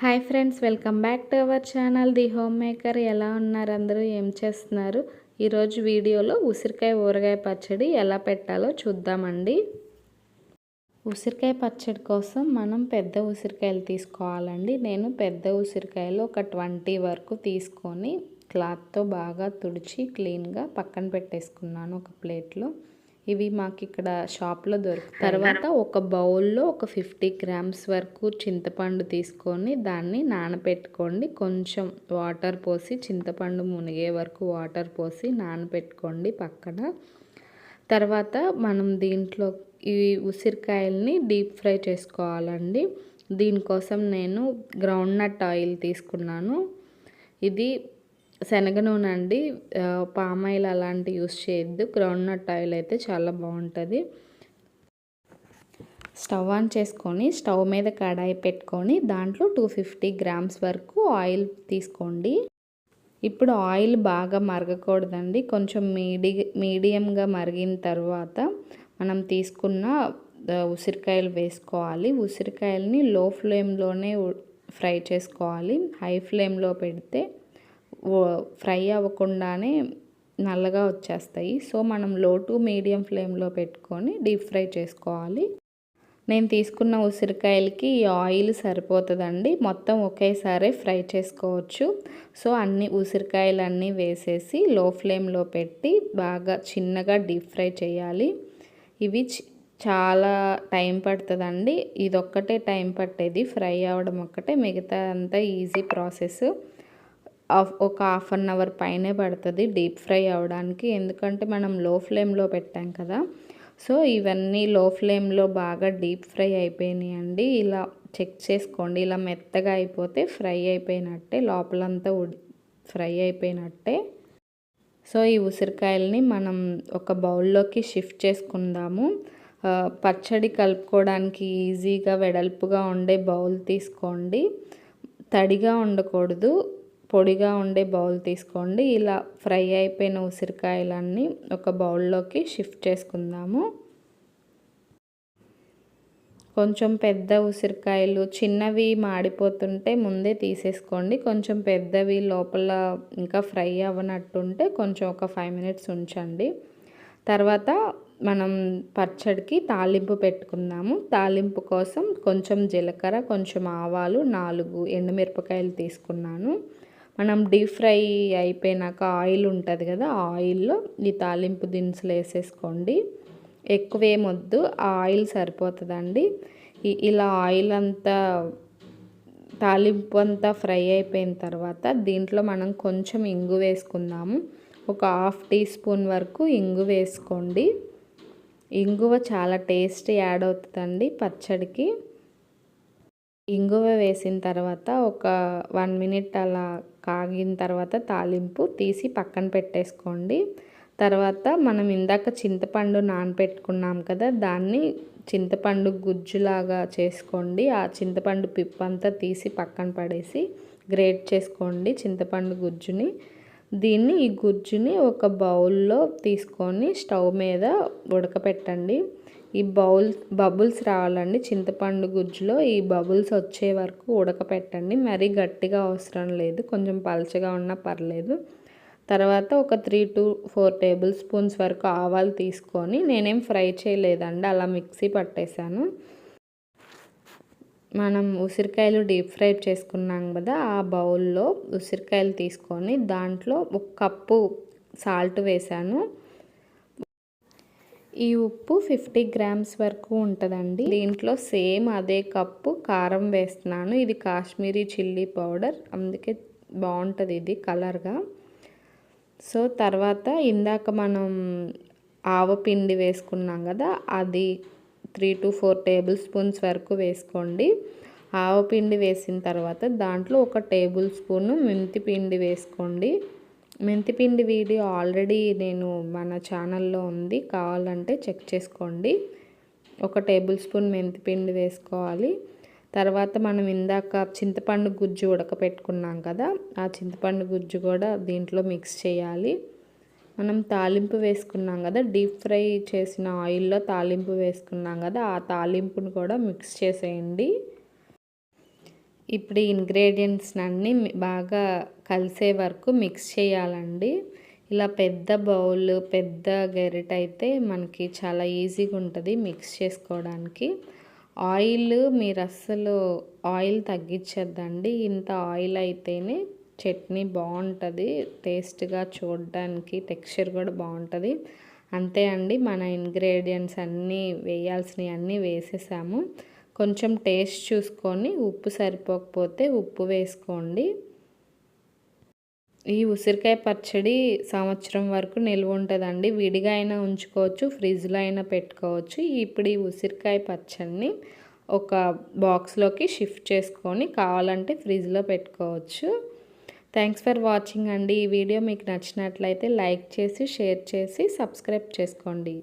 Hi friends, welcome back to our channel the home maker. ఎలా ఉన్నారు అందరూ? ఏం చేస్తున్నారు? ఈరోజు వీడియోలో ఉసిరికాయ ఊరగాయ పచ్చడి ఎలా పెట్టాలో చూద్దామండి. ఉసిరికాయ పచ్చడి కోసం మనం పెద్ద ఉసిరికాయలు తీసుకోవాలండి. నేను పెద్ద ఉసిరికాయలు ఒక 20 వరకు తీసుకొని క్లాత్తో బాగా తుడిచి క్లీన్గా పక్కన పెట్టేసుకున్నాను ఒక ప్లేట్లో. ఇవి మాకు ఇక్కడ షాప్లో దొరుకుతాయి. తర్వాత ఒక బౌల్లో ఒక 50 గ్రామ్స్ వరకు చింతపండు తీసుకొని దాన్ని నానబెట్టుకోండి. కొంచెం వాటర్ పోసి, చింతపండు మునిగే వరకు వాటర్ పోసి నానబెట్టుకోండి పక్కన. తర్వాత మనం దీంట్లో ఈ ఉసిరికాయల్ని డీప్ ఫ్రై చేసుకోవాలండి. దీనికోసం నేను గ్రౌండ్ నట్ ఆయిల్ తీసుకున్నాను. ఇది శనగ నూనె అండి, పామ్ ఆయిల్ అలాంటి యూస్ చేయొద్దు. గ్రౌండ్ నట్ ఆయిల్ అయితే చాలా బాగుంటుంది. స్టవ్ ఆన్ చేసుకొని స్టవ్ మీద కడాయి పెట్టుకొని దాంట్లో 250 గ్రామ్స్ వరకు ఆయిల్ తీసుకోండి. ఇప్పుడు ఆయిల్ బాగా మరగకూడదండి, కొంచెం మీడియంగా మరిగిన తర్వాత మనం తీసుకున్న ఉసిరికాయలు వేసుకోవాలి. ఉసిరికాయలని లో ఫ్లేమ్లోనే ఫ్రై చేసుకోవాలి. హై ఫ్లేమ్లో పెడితే ఫ్రై అవ్వకుండానే నల్లగా వచ్చేస్తాయి. సో మనం లో టు మీడియం ఫ్లేమ్లో పెట్టుకొని డీప్ ఫ్రై చేసుకోవాలి. నేను తీసుకున్న ఉసిరికాయలకి ఈ ఆయిల్ సరిపోతుందండి. మొత్తం ఒకేసారి ఫ్రై చేసుకోవచ్చు. సో అన్ని ఉసిరికాయలు అన్నీ వేసేసి లో ఫ్లేమ్లో పెట్టి బాగా చిన్నగా డీప్ ఫ్రై చేయాలి. ఇవి చాలా టైం పడుతుందండి. ఇదొక్కటే టైం పట్టేది, ఫ్రై అవ్వడం ఒక్కటే. మిగతా అంతా ఈజీ ప్రాసెస్. ఒక హాఫ్ అన్ అవర్ పైనే పడుతుంది డీప్ ఫ్రై అవ్వడానికి, ఎందుకంటే మనం లో ఫ్లేమ్లో పెట్టాం కదా. సో ఇవన్నీ లో ఫ్లేమ్లో బాగా డీప్ ఫ్రై అయిపోయినాయండి. ఇలా చెక్ చేసుకోండి. ఇలా మెత్తగా అయిపోతే ఫ్రై అయిపోయినట్టే, లోపలంతా ఫ్రై అయిపోయినట్టే. సో ఈ ఉసిరికాయలని మనం ఒక బౌల్లోకి షిఫ్ట్ చేసుకుందాము. పచ్చడి కలుపుకోవడానికి ఈజీగా వెడల్పుగా ఉండే బౌల్ తీసుకోండి. తడిగా ఉండకూడదు, పొడిగా ఉండే బౌల్ తీసుకోండి. ఇలా ఫ్రై అయిపోయిన ఉసిరికాయలన్నీ ఒక బౌల్లోకి షిఫ్ట్ చేసుకుందాము. కొంచెం పెద్ద ఉసిరికాయలు, చిన్నవి మాడిపోతుంటే ముందే తీసేసుకోండి. కొంచెం పెద్దవి లోపల ఇంకా ఫ్రై అవ్వనట్టుంటే కొంచెం ఒక 5 మినిట్స్ ఉంచండి. తర్వాత మనం పచ్చడికి తాలింపు పెట్టుకుందాము. తాలింపు కోసం కొంచెం జీలకర్ర, కొంచెం ఆవాలు, 4 ఎండుమిరపకాయలు తీసుకున్నాను. మనం డీప్ ఫ్రై అయిపోయినాక ఆయిల్ ఉంటుంది కదా, ఆ ఆయిల్లో ఈ తాలింపు దినుసులు వేసేసుకోండి. ఎక్కువేమొద్దు, ఆ ఆయిల్ సరిపోతుందండి. ఇలా ఆయిల్ అంతా, తాలింపు అంతా ఫ్రై అయిపోయిన తర్వాత దీంట్లో మనం కొంచెం ఇంగు వేసుకుందాము. ఒక 1/2 టీ స్పూన్ వరకు ఇంగు వేసుకోండి. ఇంగువ చాలా టేస్ట్ యాడ్ అవుతుందండి పచ్చడికి. ఇంగువ వేసిన తర్వాత ఒక 1 మినిట్ అలా కాగిన తర్వాత తాలింపు తీసి పక్కన పెట్టేసుకోండి. తర్వాత మనం ఇందాక చింతపండు నానబెట్టుకున్నాం కదా, దాన్ని చింతపండు గుజ్జులాగా చేసుకోండి. ఆ చింతపండు పిప్పంతా తీసి పక్కన పడేసి గ్రేట్ చేసుకోండి చింతపండు గుజ్జుని. ఈ గుజ్జుని ఒక బౌల్లో తీసుకొని స్టవ్ మీద ఉడకపెట్టండి. ఈ బబుల్స్ రావాలండి చింతపండు గుజ్జులో. ఈ బబుల్స్ వచ్చే వరకు ఉడకపెట్టండి. మరీ గట్టిగా అవసరం లేదు, కొంచెం పలచగా ఉన్నా పర్లేదు. తర్వాత ఒక 3 to 4 టేబుల్ స్పూన్స్ వరకు ఆవాలు తీసుకొని, నేనేం ఫ్రై చేయలేదండి, అలా మిక్సీ పట్టేశాను. మనం ఉసిరికాయలు డీప్ ఫ్రై చేసుకున్నాం కదా, ఆ బౌల్లో ఉసిరికాయలు తీసుకొని దాంట్లో 1 కప్పు సాల్ట్ వేసాను. ఈ ఉప్పు 50 గ్రామ్స్ వరకు ఉంటుందండి. దీంట్లో సేమ్ అదే కప్పు కారం వేస్తున్నాను. ఇది కాశ్మీరీ చిల్లీ పౌడర్, అందుకే బాగుంటుంది ఇది కలర్గా. సో తర్వాత ఇందాక మనం ఆవపిండి వేసుకున్నాం కదా, అది 3 to 4 టేబుల్ స్పూన్స్ వరకు వేసుకోండి. ఆవపిండి వేసిన తర్వాత దాంట్లో 1 టేబుల్ స్పూను మెంతిపిండి వేసుకోండి. మెంతిపిండి వీడియో ఆల్రెడీ నేను మన ఛానల్లో ఉంది, కావాలంటే చెక్ చేసుకోండి. 1 టేబుల్ స్పూన్ మెంతిపిండి వేసుకోవాలి. తర్వాత మనం ఇందాక చింతపండు గుజ్జు ఉడకపెట్టుకున్నాం కదా, ఆ చింతపండు గుజ్జు కూడా దీంట్లో మిక్స్ చేయాలి. మనం తాలింపు వేసుకున్నాం కదా, డీప్ ఫ్రై చేసిన ఆయిల్లో తాలింపు వేసుకున్నాం కదా, ఆ తాలింపును కూడా మిక్స్ చేసేయండి. ఇప్పుడు ఈ ఇంగ్రీడియంట్స్ అన్నీ బాగా కలిసే వరకు మిక్స్ చేయాలండి. ఇలా పెద్ద బౌల్, పెద్ద గరిటె అయితే మనకి చాలా ఈజీగా ఉంటుంది మిక్స్ చేసుకోవడానికి. ఆయిల్ మీరు అస్సలు ఆయిల్ తగ్గించొద్దండి. ఇంత ఆయిల్ అయితేనే చట్నీ బాగుంటుంది, టేస్ట్గా చూడడానికి టెక్స్చర్ కూడా బాగుంటుంది. అంతే అండి, మన ఇంగ్రీడియంట్స్ అన్నీ వేయాల్సినవి అన్నీ వేసేసాము. కొంచెం టేస్ట్ చూసుకొని ఉప్పు సరిపోకపోతే ఉప్పు వేసుకోండి. ఈ ఉసిరికాయ పచ్చడి సంవత్సరం వరకు నిల్వ ఉంటుందండి. విడిగా అయినా ఉంచుకోవచ్చు, ఫ్రిడ్జ్లో అయినా పెట్టుకోవచ్చు. ఇప్పుడు ఈ ఉసిరికాయ పచ్చడిని ఒక బాక్స్లోకి షిఫ్ట్ చేసుకొని కావాలంటే ఫ్రిడ్జ్లో పెట్టుకోవచ్చు. థ్యాంక్స్ ఫర్ వాచింగ్ అండి. ఈ వీడియో మీకు నచ్చినట్లయితే లైక్ చేసి, షేర్ చేసి, సబ్స్క్రైబ్ చేసుకోండి.